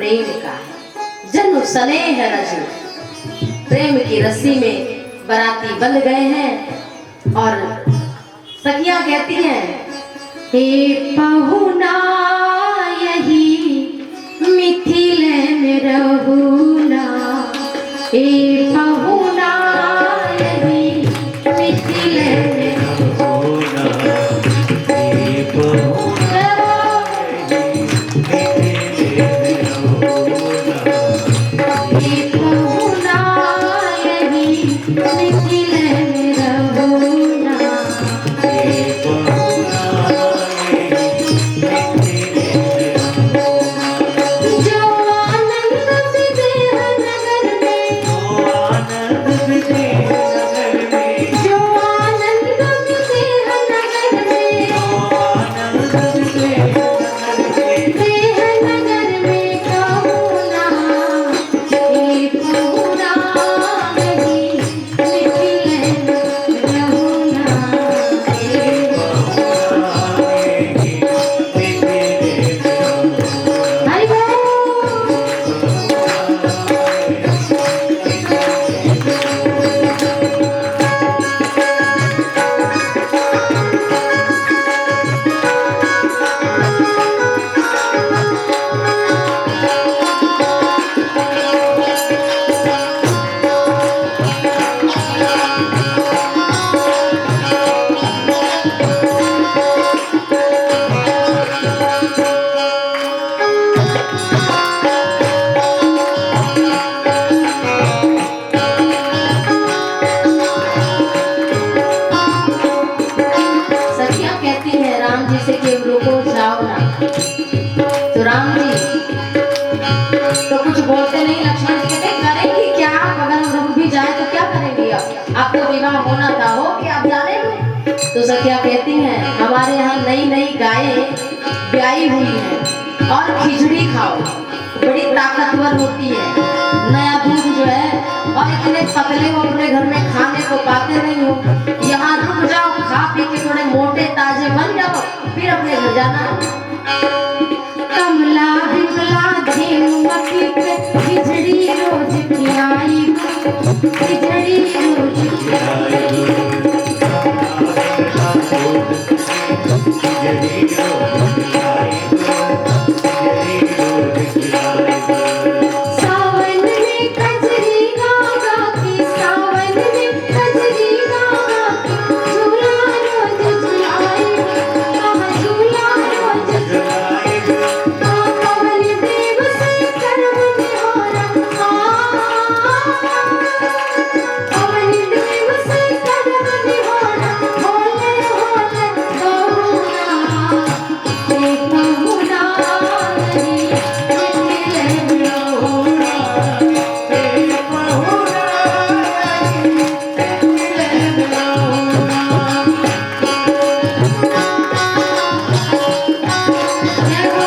प्रेम का है। जन्म स्नेह रज प्रेम की रस्सी में बराती बंध गए हैं। और सखियां कहती हैं, हे पहुना यही मिथिले में रहूना, हे पहुना यही मिथिले में रहूना, हे पहुना यही मिथिले में रहूना, तो राम जी तो कुछ बोलते नहीं। लक्ष्मण जी कहते करेंगे क्या आप, अगर हम रुक भी जाए तो क्या करेंगे, आपको विवाह होना था हो कि आप जाने दो। तो सखिया कहती हैं, हमारे यहाँ नई नई गायें ब्याई हुई हैं और खिचड़ी खाओ, बड़ी ताकतवर होती है, नया दूध जो है, और इतने पतले हो अपने घर में खाने को पाते नहीं हो, यहाँ रुक जाओ, खा पी के थोड़े मोटे ताजे बन जाओ, फिर अपने घर जाना। कमला बिमला झेमती पे खिचड़ी रोज खिलाई, खिचड़ी रोज खिलाई, सावन में कजरी गागा की, सावन में कजरी गागा की, झूला रोज झुलाई, झूला रोज झुलाई, पवन देव से करम निहारा, पवन देव से करम निहारा, होले होले बहुना, हे बहुना यही मिथिले में रहूना, हे बहुना यही मिथिले में रहूना। जय हो।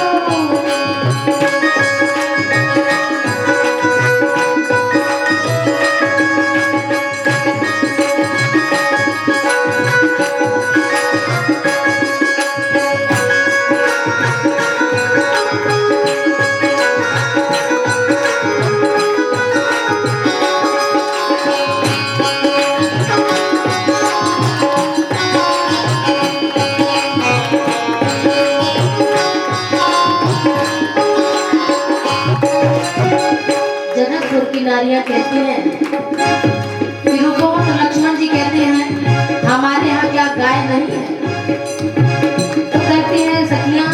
जनकपुर की नारियां कहती हैं कि रुको, तो लक्ष्मण जी कहते हैं हमारे यहाँ क्या गाय नहीं है। तो कहती हैं सखियां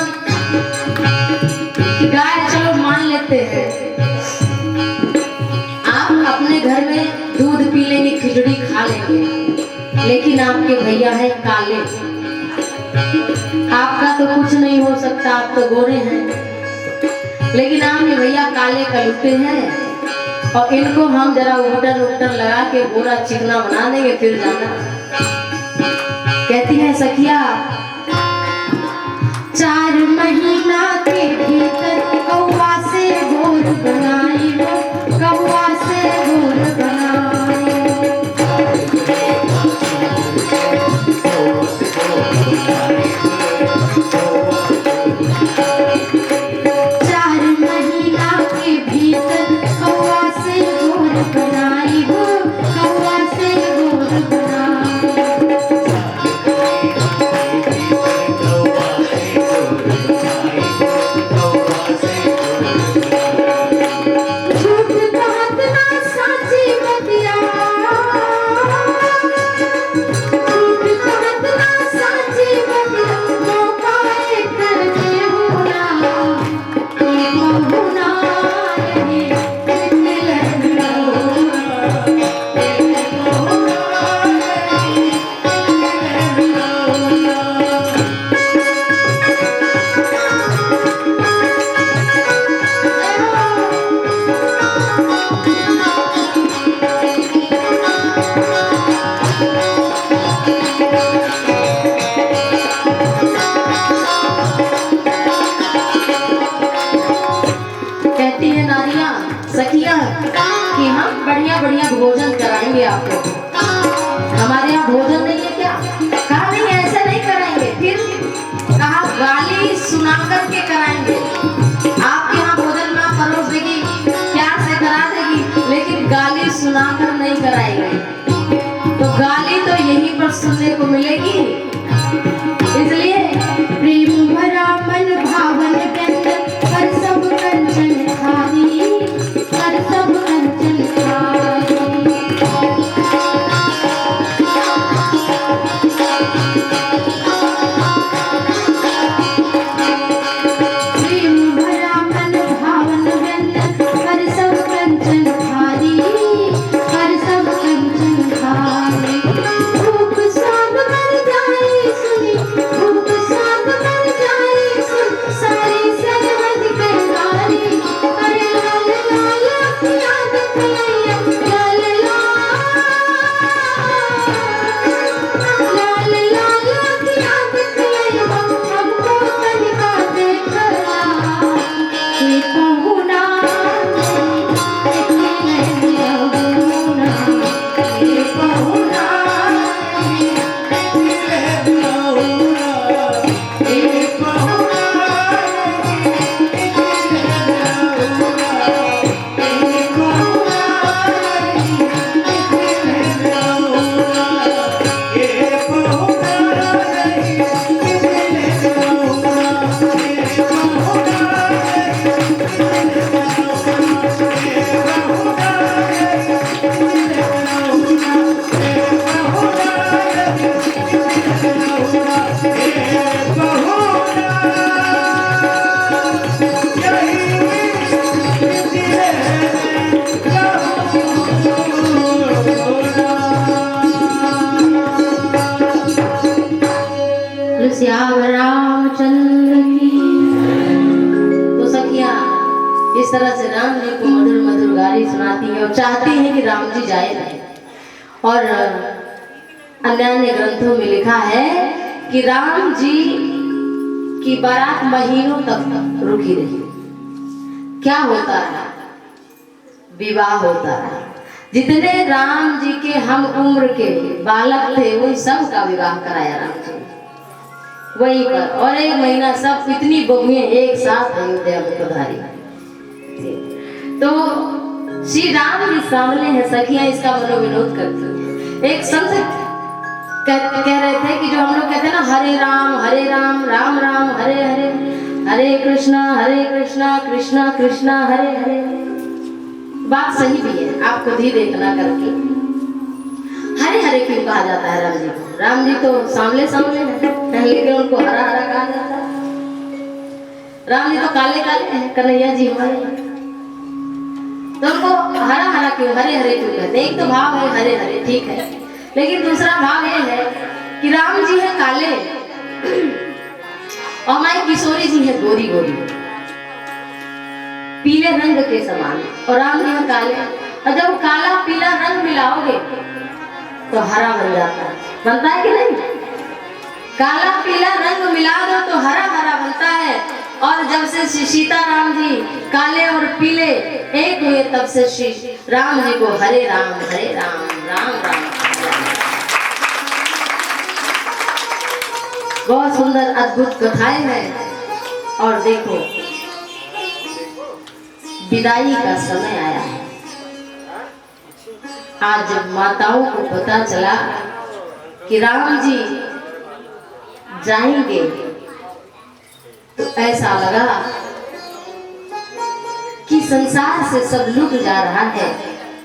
कि गाय चलो मान लेते हैं, आप अपने घर में दूध पी लेंगे, खिचड़ी खा लेंगे, लेकिन आपके भैया है काले, आपका तो कुछ नहीं हो सकता, आप तो गोरे हैं, लेकिन आपके भैया काले कलुटे हैं, और इनको हम जरा उल्टर उल्टर लगा के पूरा चिकना बना देंगे, फिर जाना। कहती है सखिया, 4 महीना के भीतर कौवा से गोर बनाई हो, कौवा से गोर बनाई हो, 4 महीना सखियां कि हम बढ़िया बढ़िया भोजन कराएंगे आपको। हमारे यहाँ भोजन नहीं है क्या? कहा नहीं, ऐसे नहीं कराएंगे। फिर कहा गाली सुना करके कराएंगे। आपके यहाँ भोजन में परोस देगी, प्यार से करा देगी, लेकिन गाली सुनाकर नहीं कराएंगे। तो गाली तो यहीं पर सुनने को मिलेगी। इसलिए प्रेम भरा मन भावन व्यंजन कर सब कंचन खादी, कर सब कंचन खादी। प्रेम भरा मन भावन व्यंजन कर सब कंचन खादी, कर सब कंचन खादी। खूब स्वाद बन जाए सुनी, खूब स्वाद बन जाए सुन, सारी सरहद के नारी। अरे लाल लाल याद कलैया, लाल लाल लाल याद कलैया, हमको तनिका देखला। ये पहुना इतने नहीं रहुना, ये पहुना श्याम रामचंद्र की। तो सखियां इस तरह से राम जी को मधुर मधुर गाली सुनाती है और चाहती हैं कि राम जी जाए नहीं। और अन्य अन्य ग्रंथों में लिखा है कि राम जी की बारात महीनों तक रुकी रही। क्या होता है? विवाह होता है। जितने राम जी के हम उम्र के बालक थे उन सब का विवाह कराया राम जी वहीं पर। और एक महीना सब इतनी बहुएं एक साथ अयोध्या में पधारी। तो श्री राम जी सामने है, सखियां इसका मनोविनोद करती हैं। एक संत कह रहे थे कि जो हम लोग कहते हैं ना, हरे राम राम राम हरे हरे, हरे कृष्णा कृष्णा कृष्णा हरे हरे। बात सही भी है, आप खुद ही देखना करके। हरे हरे क्यों कहा जाता है राम जी को? राम जी तो सामले सामले हैं, लेकिन उनको हरा हरा कहा जाता है। राम जी तो काले काले हैं, कन्हैया जी हमारे। तो उनको हरा हरा क्यों, हरे हरे क्यों कहते हैं? एक तो भाव है हरे हरे, ठीक है, लेकिन दूसरा भाव ये है कि राम जी है काले और हमारी किशोरी जी है गोरी गोरी, पीले रंग के समान, और राम जी है काले। और जब काला पीला रंग मिलाओगे तो हरा बन जाता है, बनता है कि नहीं? काला पीला रंग मिला दो तो हरा हरा बनता है। और जब से श्री सीताराम जी काले और पीले एक हुए, तब से श्री राम जी को हरे राम राम राम। बहुत सुंदर अद्भुत कथाएं हैं। और देखो विदाई का समय आया है। आज जब माताओं को पता चला कि राम जी जाएंगे तो ऐसा लगा कि संसार से सब लुट जा रहा है।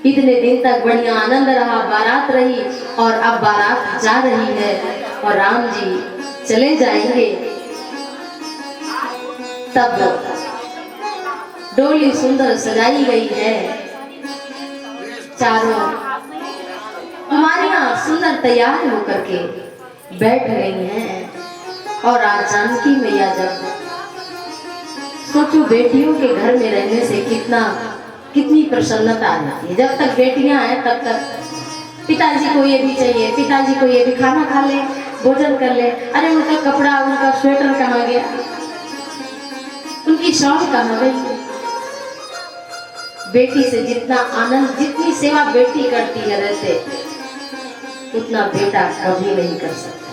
इतने दिन तक बढ़िया आनंद रहा, बारात रही, और अब बारात जा रही है और राम जी चले जाएंगे। तब डोली सुंदर सजाई गई है, चारों कुमारियां सुंदर तैयार होकर के बैठ गई हैं। और आज जानकी मैया जब सोचो बेटियों के घर में रहने से कितनी प्रसन्नता आती है। जब तक बेटियां हैं तब तक पिताजी को ये भी चाहिए, पिताजी को ये भी, खाना खा ले, भोजन कर ले, अरे उनका कपड़ा, उनका स्वेटर कहाँ गया, उनकी शॉल कहाँ गई। बेटी से जितना आनंद, जितनी सेवा बेटी करती है रहते, उतना बेटा कभी नहीं कर सकता।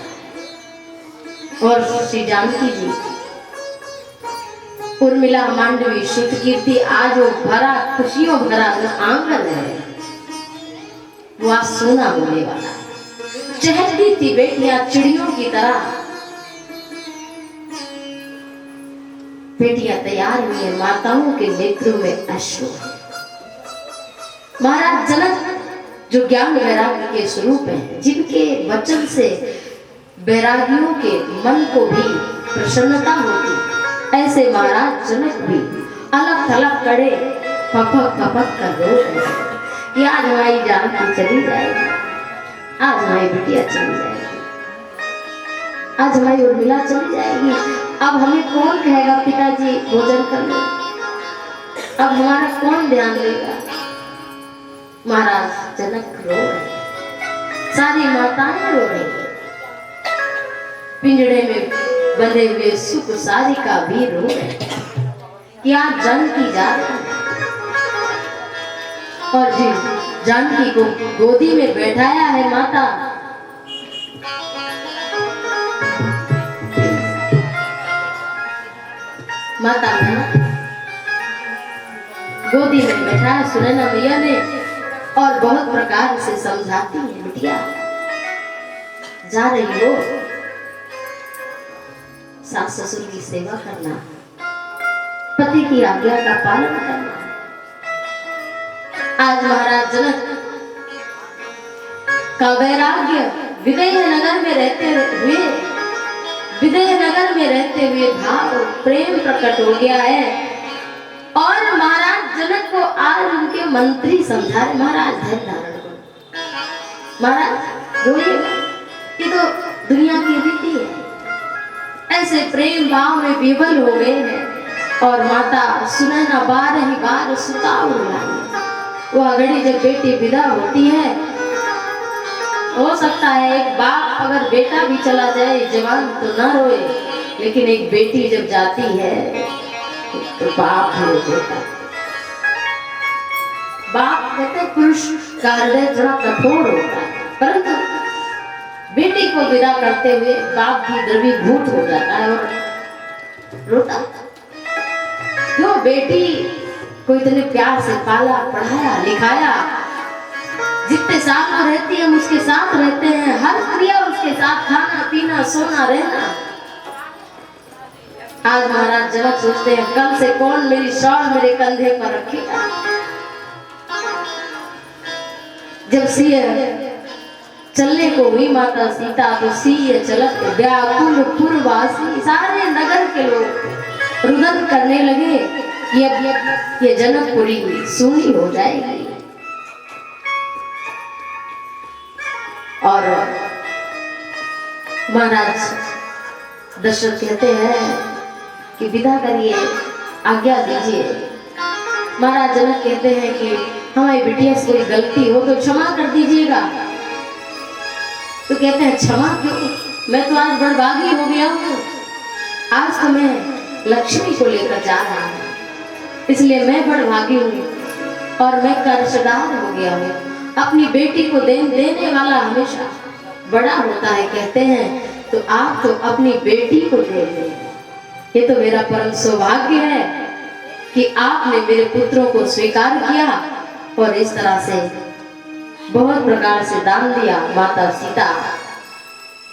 और श्री जानकी जी, उर्मिला, मांडवी, श्रुतकीर्ति, आज वो भरा खुशियों भरा आंगन है, वो आज सोना होने वाला। चहकती थी बेटियां चिड़ियों की तरह, बेटियां तैयार हुई है, माताओं के नेत्रों में अश्रु। महाराज जनक जो ज्ञान वैराग्य के स्वरूप हैं, जिनके वचन से वैरागियों के मन को भी प्रसन्नता होती, ऐसे महाराज जनक भी अलग थलग करे, फपक फपक कर रो रहे कि आज हमारी जानकी चली जाएगी, आज हमारी बिटिया चली जाएगी, आज हमारी उर्मिला चली जाएगी। अब हमें कौन कहेगा पिताजी भोजन कर लो, अब हमारा कौन ध्यान देगा। महाराज जनक रो रहे, सारी माताएं रो रही, पिंजड़े में बंधे हुए सुख सारिका भी रो रहे कि आज जानकी जा रही है। और जी जानकी को गोदी में बैठाया है माता, माता ने गोदी में बैठाया सुनैना मैया ने, और बहुत प्रकार से समझाती है, बिटिया जा रही हो, सास ससुर की सेवा करना, पति की आज्ञा का पालन करना। आज महाराज जनक का वैराग्य विदेहनगर में रहते हुए भाव प्रेम प्रकट हो गया है। और महाराज जनक को आज उनके मंत्री समझा रहे, महाराज धैर्य धारण करो, महाराज रोइएगा, ये तो दुनिया की रीति है। ऐसे प्रेम भाव में विवल हो गए हैं। और माता सुनैना 12 बार सुता उड़ाई। वो अगड़ी जब बेटी विदा होती है, हो सकता है एक बाप अगर बेटा भी चला जाए जवान तो ना रोए, लेकिन एक बेटी जब जाती है तो बाप रो देता। बाप कहते पुरुष का हृदय थोड़ा कठोर होता है, परंतु बेटी को विदा करते हुए बाप भी द्रवीभूत हो जाता है और रोता। क्यों? बेटी को इतने प्यार से पाला, पढ़ाया, लिखाया, जितने साथ में रहती है हम उसके साथ रहते हैं, हर क्रिया उसके साथ, खाना पीना सोना रहना। आज महाराज जनक सोचते हैं कल से कौन मेरी शॉल मेरे कंधे पर रखेगा। जब सिय चलने को हुई माता सीता, तो सिय चलत व्याकुल पुरवासी, सारे नगर के लोग रुदन करने लगे कि अब ये जनकपुरी सूनी हो जाएगी। और महाराज दशरथ कहते हैं कि विदा करिए, आज्ञा दीजिए। महाराज जनक कहते हैं कि हमारी बिटिया से कोई गलती हो तो क्षमा कर दीजिएगा। तो कहते हैं क्षमा क्यों, मैं तो आज बड़भागी हो गया हूँ, आज तो मैं लक्ष्मी को लेकर जा रहा हूँ, इसलिए मैं बड़भागी हूँ और मैं कर्जदार हो गया हूँ। अपनी बेटी को देने वाला हमेशा बड़ा होता है कहते हैं, तो आप तो अपनी बेटी को दे दें। ये तो मेरा परम सौभाग्य है कि आपने मेरे पुत्रों को स्वीकार किया और इस तरह से बहुत प्रकार से दान दिया। माता सीता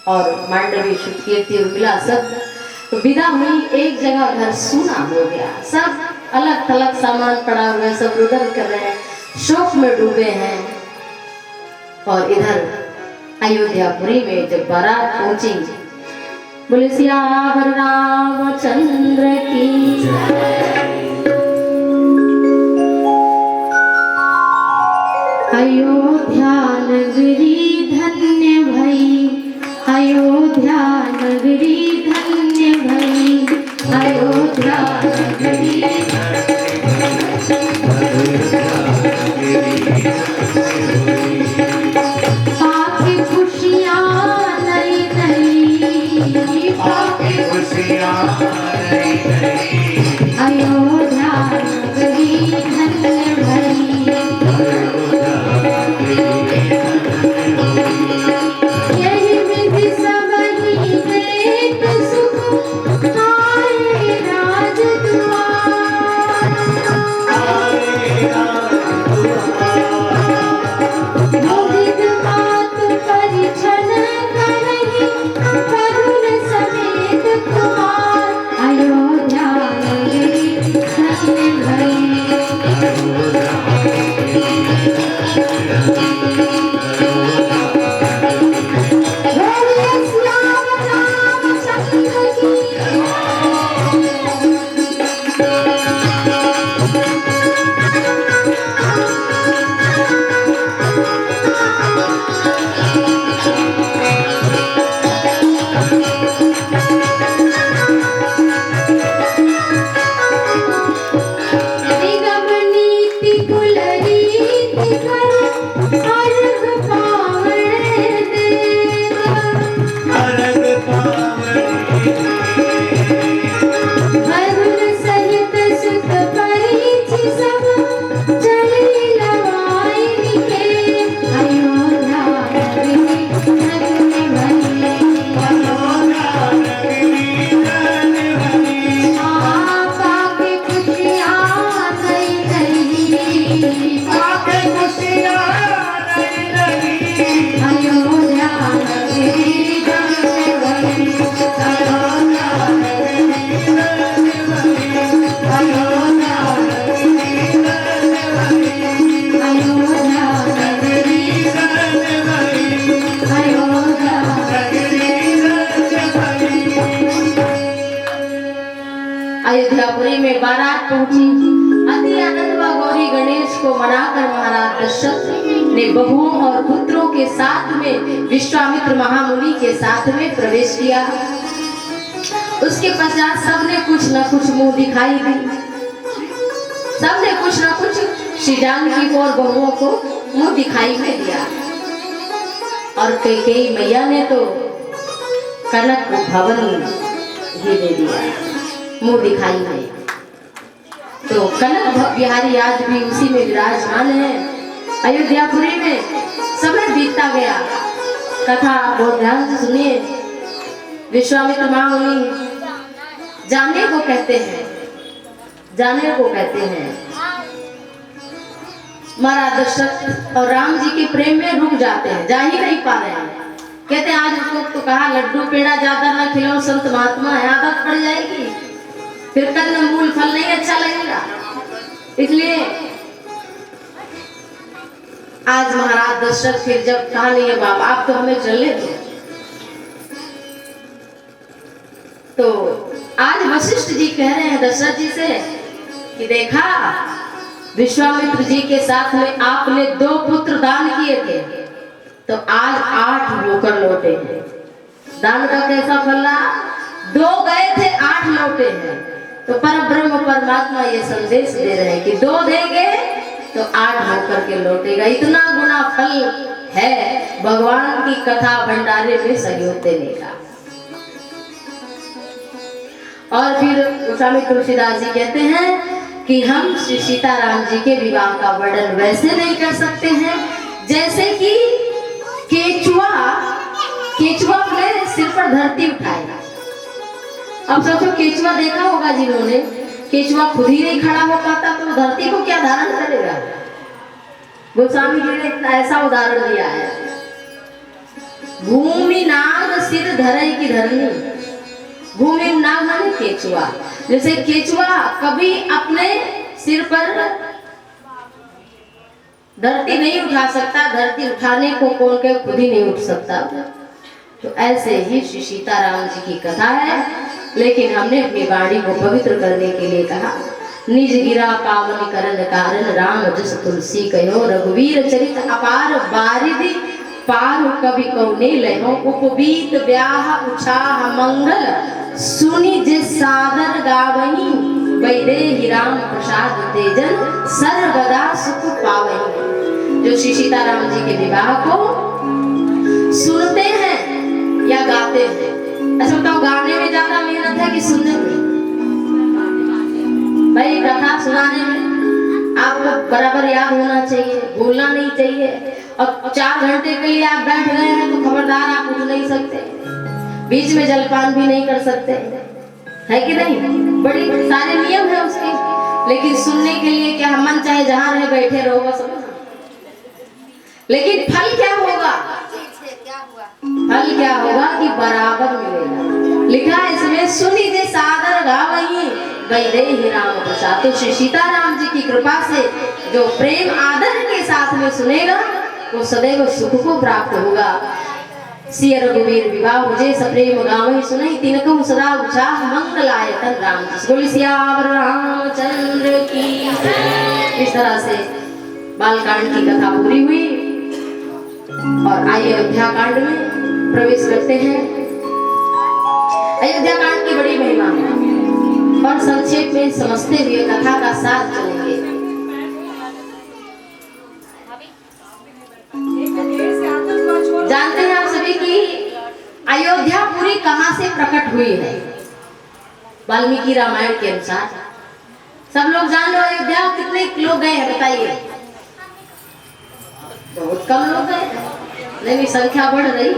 और मांडवी, श्रुतकीर्ति, उर्मिला सब विदा हुई। एक जगह घर सूना हो गया, सब अलग थलग सामान पड़ा हुआ है, सब रुदन कर रहे हैं, शोक में डूबे हैं। और इधर अयोध्यापुरी में जब बारात पहुंची, बोले सियावर रामचंद्र की, अयोध्या नगरी धन्य भई, अयोध्या नगरी धन्य भई, अयोध्या नगरी पाके खुशियाँ नई नई, पाके खुशियाँ नई नई, पहुंची। अति आनंद व गौरी गणेश को मनाकर महाराज दशरथ ने बहुओं और पुत्रों के साथ में विश्वामित्र महामुनि के साथ में प्रवेश किया। उसके पश्चात सबने कुछ न कुछ मुंह दिखाई दी, सबने कुछ न कुछ श्री जानकी को और बहुओं को मुंह दिखाई में दिया। और कई मैया ने तो कनक को भवन ही दे दिया मुंह दिखाई में। तो कनक बिहारी आज भी उसी में विराजमान है अयोध्यापुरी में। समय बीतता गया, कथा बहुत ध्यान से सुनिए। विश्वामित्र महामुनि जाने को कहते हैं, जाने को कहते हैं। महाराज दशरथ और राम जी के प्रेम में रुक जाते हैं, जा ही नहीं पा रहे हैं। कहते हैं आज उसको तो कहा लड्डू पेड़ा ज्यादा ना खिलाओ, संत महात्मा है, आदत पड़ जाएगी, फिर कदम मूल फल नहीं अच्छा लगेगा। इसलिए आज महाराज दशरथ फिर जब कहा नहीं है बाबा आप तो हमें चले दो, तो आज वशिष्ठ जी कह रहे हैं दशरथ जी से कि देखा विश्वामित्र जी के साथ में आपने 2 पुत्र दान किए थे, तो आज 8 होकर लौटे हैं। दान का कैसा फल रहा? 2 गए थे 8 लौटे हैं। तो परब्रह्म परमात्मा ये संदेश दे रहे हैं कि 2 देंगे तो 8 होकर के लौटेगा। इतना गुना फल है भगवान की कथा भंडारे में सहयोग देने का। और फिर स्वामी तुलसीदास जी कहते हैं कि हम श्री सीताराम जी के विवाह का वर्णन वैसे नहीं कर सकते हैं जैसे कि केचुआ अपने सिर पर धरती उठाए। अब सोचो केचुआ देखा होगा जिन्होंने, केचुआ खुद ही नहीं खड़ा हो पाता तो धरती को क्या धारण करेगा। गोस्वामी जी ने ऐसा उदाहरण दिया है, भूमि नाग सिर धरई की धरनी। भूमि नाग माने केचुआ। जैसे केचुआ कभी अपने सिर पर धरती नहीं उठा सकता, धरती उठाने को कौन के खुद ही नहीं उठ सकता। तो ऐसे ही श्री सीताराम जी की कथा है, लेकिन हमने अपनी वाणी को पवित्र करने के लिए कहा। निज गिरा पावन करण कारण राम जस तुलसी कहो, रघुवीर चरित अपार बारिधि पार कवि कौने लहो। उपबीत ब्याह उछाह मंगल सुनि जिस सादर गावही, वैदेही राम प्रसाद तेजन सर्वदा सुख पावही। जो श्री सीताराम जी के विवाह को सुनते हैं या गाते हैं? अच्छा बताओ, गाने में ज्यादा मेहनत है कि सुनने में? भाई कथा सुनाने में आपको बराबर याद होना चाहिए, भूलना नहीं चाहिए। और 4 घंटे के लिए आप बैठ गए हैं तो खबरदार आप उठ नहीं सकते, बीच में जलपान भी नहीं कर सकते, है कि नहीं? बड़ी सारे नियम है उसके। लेकिन सुनने के लिए क्या मन चाहे जहां रहे बैठे रहो बस। लेकिन फल क्या होगा? फल क्या होगा कि बराबर मिलेगा। लिखा है इसमें सुनी जे सादर गावही, वैदेही राम प्रसाद। तो श्री सीताराम जी की कृपा से जो प्रेम आदर के साथ में सुनेगा वो सदैव सुख को प्राप्त होगा। सिय रघुवीर विवाह मुझे सप्रेम गावहि सुनहि, तिनकहु सदा उत्साह मंगलायतन राम। बोली सियावर रामचंद्र की। इस तरह से बालकांड की कथा पूरी हुई और आइए अयोध्या कांड में प्रवेश करते हैं। अयोध्या कांड की बड़ी महिमा है और संक्षेप में समझते हुए कथा का साथ चलेंगे। जानते हैं आप सभी की अयोध्यापुरी कहां से प्रकट हुई है? वाल्मीकि रामायण के अनुसार। सब लोग जान लो अयोध्या कितने लोग गए हैं बताइए? बहुत कम लोग गए, लेकिन संख्या बढ़ रही है।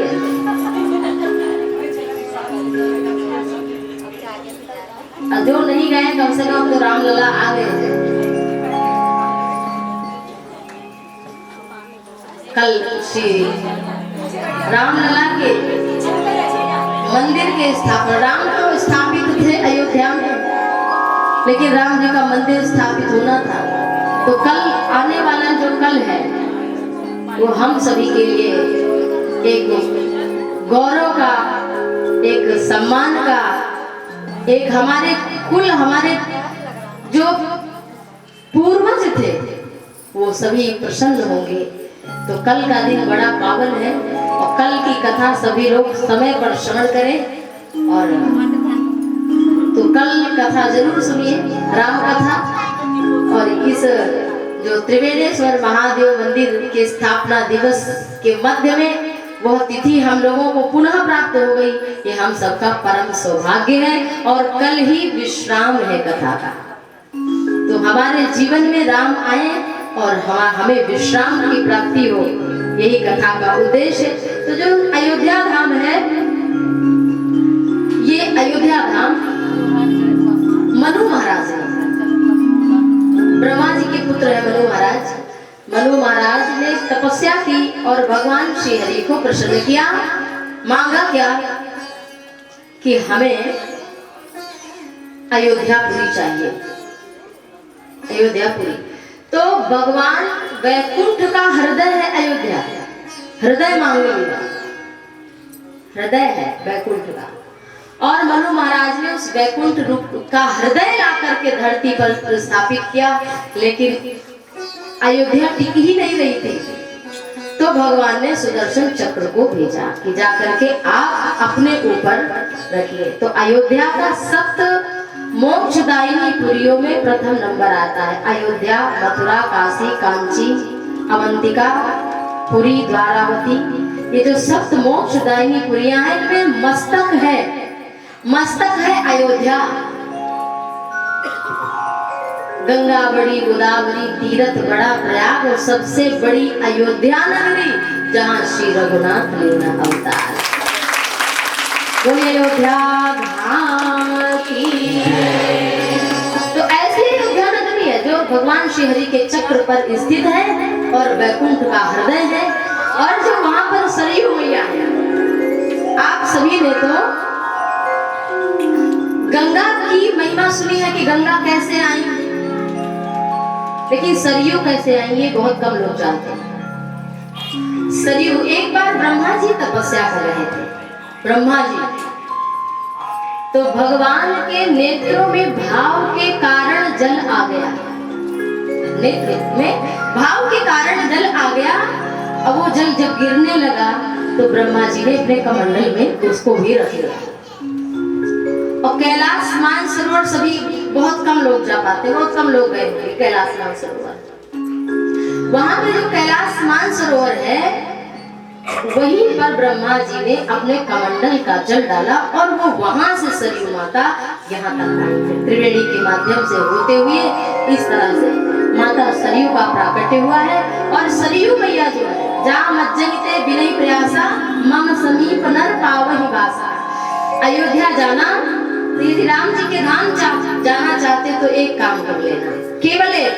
और जो नहीं गए कम से कम तो रामलला आ गए हैं। कल श्री रामलला के मंदिर के स्थापना, राम तो स्थापित थे अयोध्या में, लेकिन राम जी का मंदिर स्थापित होना था। तो कल आने वाला जो कल है वो हम सभी के लिए एक गौरव का, एक सम्मान का, एक हमारे कुल, हमारे जो पूर्वज थे वो सभी प्रसन्न होंगे। तो कल का दिन बड़ा पावन है और कल की कथा सभी लोग समय पर श्रवण करें और तो कल कथा जरूर सुनिए, राम कथा। और इस जो त्रिवेणेश्वर महादेव मंदिर के स्थापना दिवस के मध्य में वह तिथि हम लोगों को पुनः प्राप्त हो गई, ये हम सबका परम सौभाग्य है। और कल ही विश्राम है कथा का, तो हमारे जीवन में राम आए और हमें विश्राम की प्राप्ति हो, यही कथा का उद्देश्य है। तो जो अयोध्या धाम है, ये अयोध्या धाम मनु महाराज है, ब्रह्मा जी के पुत्र है मनु महाराज। मनु महाराज ने तपस्या की और भगवान श्री हरि को प्रसन्न किया। मांगा क्या कि हमें अयोध्यापुरी चाहिए, अयोध्यापुरी। तो भगवान वैकुंठ का हृदय है अयोध्या, हृदय मांगेगा, हृदय है वैकुंठ का। और मनु महाराज ने उस वैकुंठ रूप का हृदय ला करके धरती पर स्थापित किया, लेकिन अयोध्या टिक ही नहीं रही थी। तो भगवान ने सुदर्शन चक्र को भेजा कि जाकर के आप अपने ऊपर रखिए। तो अयोध्या का सप्त मोक्षदायिनी पुरियों में प्रथम नंबर आता है। अयोध्या, मथुरा, काशी, कांची, अवंतिका, पुरी, द्वारावती, ये जो सप्त मोक्षदायिनी पुरियां हैं, इनमें मस्तक है, मस्तक है अयोध्या। गंगा बड़ी, गोदावरी, तीर्थ बड़ा प्रयाग और सबसे बड़ी अयोध्या नगरी, जहाँ श्री रघुनाथ लेना अवतार। बोलिए अयोध्या धाम की। तो ऐसी अयोध्या नगरी है जो भगवान श्री हरि के चक्र पर स्थित है और वैकुंठ का हृदय है। और जो वहां पर सरयू मैया है, आप सभी ने तो गंगा की महिमा सुनी है कि गंगा कैसे आई, लेकिन सरयू कैसे आई ये बहुत कम लोग जानते हैं। सरयू, एक बार ब्रह्मा जी तपस्या कर रहे थे, ब्रह्मा जी, तो भगवान के नेत्रों में भाव के कारण जल आ गया, नेत्र में भाव के कारण जल आ गया। अब वो जल जब गिरने लगा तो ब्रह्मा जी ने अपने कमंडल में उसको भी रख लिया। और कैलाश मानसरोवर सभी बहुत कम लोग जा पाते, बहुत कम लोग गए होंगे कैलाश मानसरोवर। वहां पे जो कैलाश मानसरोवर है, वहीं पर ब्रह्मा जी ने अपने कमंडल का जल डाला और वो वहां से सरयू माता यहाँ तक आई। त्रिवेणी के माध्यम से होते हुए इस तरह से माता सरयू का प्राकट्य हुआ है। और सरयू मैया जो है, जा मज्जहिते बिनय प्रयासा मम समीप नर पावहि वासा। अयोध्या जाना, यदि राम जी के धाम जाना चाहते तो एक काम कर लेना, केवल एक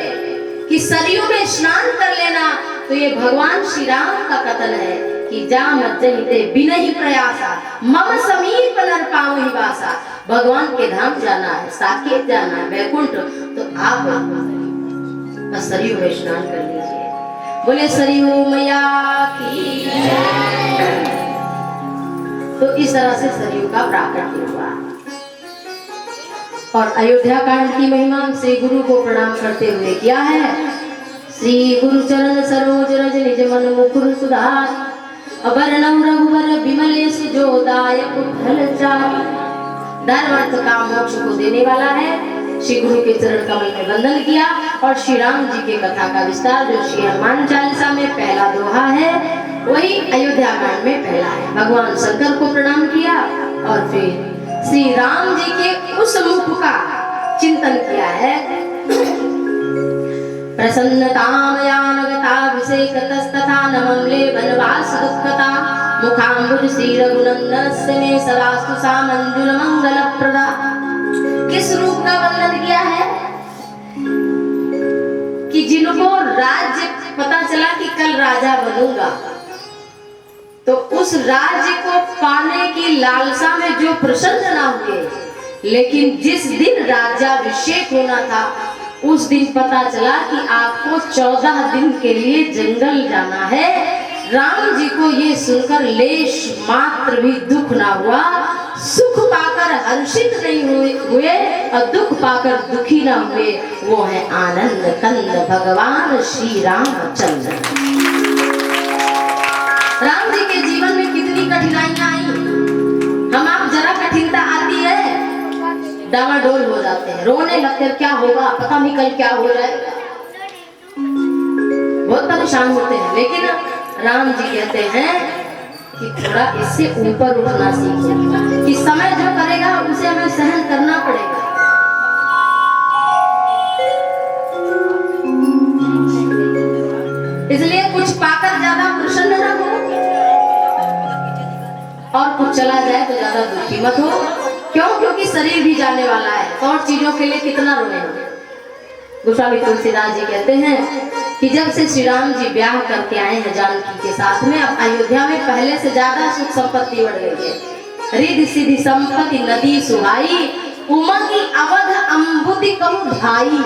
कि सरयू में स्नान कर लेना। तो ये भगवान श्री राम का कथन है कि जा मज्जहिते बिनहि प्रयासा मम समीप नर पावहि वासा। भगवान के धाम जाना है, साकेत जाना है, वैकुंठ, तो आप सरयू में स्नान कर लीजिए। बोले सरयू मैया की। तो इस तरह से सरयू का प्राकट्य हुआ। और अयोध्या कांड की महिमा श्री गुरु को प्रणाम करते हुए किया है। श्री गुरु चरण सरोज रज निज मन मुकुर सुधार, अबरनम रघुवर बिमलेश जो दायक फल चारि। धर्म अर्थ काम मोक्ष को देने वाला है। श्री गुरु के चरण कमल में वंदन किया और श्री राम जी के कथा का विस्तार जो श्री हनुमान चालीसा में पहला दोहा है, वही अयोध्या कांड में पहला है। भगवान शंकर को प्रणाम किया और फिर श्री राम जी के उस मुख का चिंतन किया है। प्रसन्नतामयानगताभिषेकतस्तथा नमम्ले वनवास दुःखता मुखाम्बुज श्री रघुनंदनस्य मे सदास्तु सा मंजुल मंगलप्रदा। किस रूप का वर्णन किया है कि जिनको राज्य पता चला कि कल राजा बनूंगा, तो उस राज्य को पाने की लालसा में जो प्रसन्न ना हुए, लेकिन जिस दिन राज्याभिषेक होना था उस दिन पता चला कि आपको 14 दिन के लिए जंगल जाना है। राम जी को ये सुनकर लेश मात्र भी दुख ना हुआ, सुख पाकर हर्षित नहीं हुए और दुख पाकर दुखी न हुए, वो है आनंद कंद भगवान श्री रामचंद्र। राम जी के जीवन में कितनी कठिनाइयां आई, हम आप जरा कठिनता आती है डामाडोल हो जाते हैं, रोने लगते हैं, क्या होगा पता नहीं कल क्या हो जाएगा, बहुत परेशान होते हैं। लेकिन राम जी कहते हैं कि थोड़ा इससे ऊपर उठना सीखिए, कि समय जो करेगा उसे हमें सहन करना पड़ेगा। इसलिए कुछ पाकर ज्यादा प्रसन्न न हो और कुछ चला जाए तो ज्यादा दुखी मत हो। क्यों? क्योंकि शरीर भी जाने वाला है, और चीजों के लिए कितना रोने। गोस्वामी तुलसीदास जी कहते हैं कि जब से श्री राम जी ब्याह करके आए हैं जानकी के साथ में, अब अयोध्या में पहले से ज्यादा सुख संपत्ति बढ़ गई है। रिद्धि सिद्धि संपत्ति नदी सुहाई, उमंगी अवध अम्बुति कहु ढाई।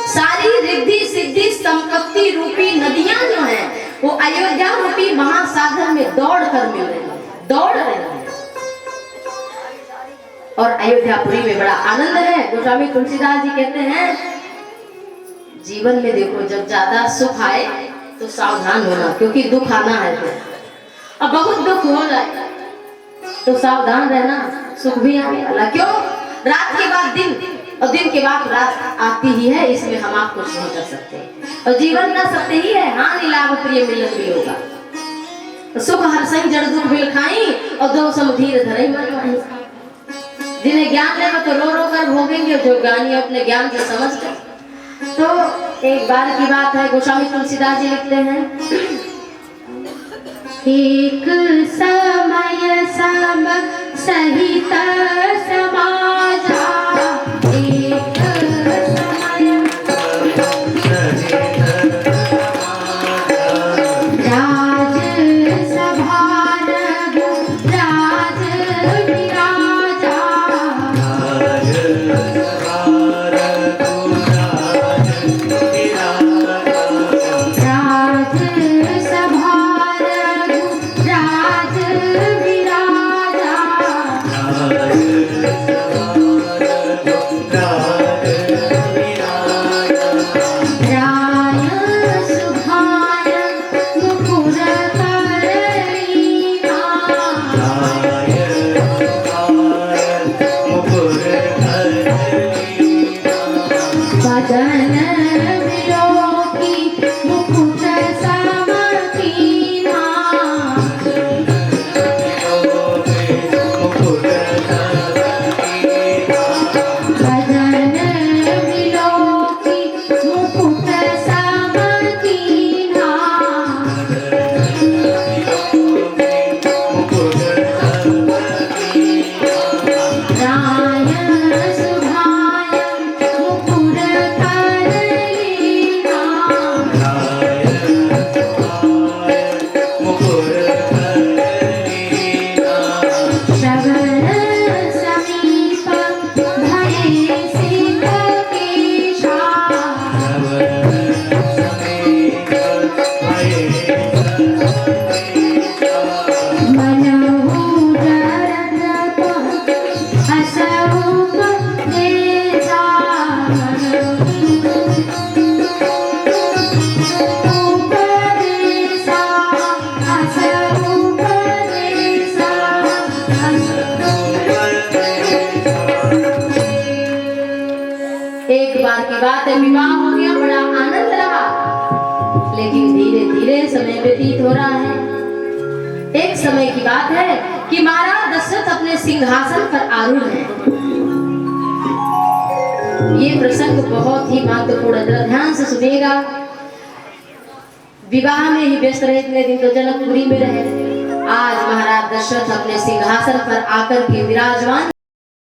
सारी रिद्धि सिद्धि संपत्ति रूपी नदियां जो हैं वो अयोध्या रूपी महासागर में दौड़ कर मिल रही है, दौड़ रही है। और अयोध्यापुरी में बड़ा आनंद है। गोस्वामी तुलसीदास जी कहते हैं जीवन में देखो जब ज्यादा सुख आए तो सावधान होना, क्योंकि दुख आना है। अब बहुत दुख हो जाए तो सावधान रहना, सुख भी आने वाला। क्यों? रात के बाद दिन और दिन के बाद रात आती ही है, इसमें हम आप कुछ नहीं कर सकते। और जीवन का सत्य ही है, हानि लाभ प्रिय मिलन भी होगा। सुख हर सही जड़ दुख बिल खाई और दो समधीर धरई मनवाई। जिन्हें ज्ञान लेगा तो रो रो कर भोगेंगे, जो ज्ञानी अपने ज्ञान से समझ कर। तो एक बार की बात है, गोस्वामी तुलसीदास जी लिखते हैं, एक समय सब सहित समाजा, एक समय राज सभा राज विराजा, बात है, विवाह हो गया, बड़ा आनंद रहा, लेकिन धीरे धीरे समय व्यतीत हो रहा है। एक समय की बात है कि महाराज दशरथ अपने सिंहासन पर आरूढ़ हैं। ये प्रसंग बहुत ही महत्वपूर्ण है, ध्यान से सुनिएगा। विवाह में ही व्यस्त रहे, इतने दिन तो जनकपुरी में रहे। आज महाराज दशरथ अपने सिंहासन पर आकर के विराजमान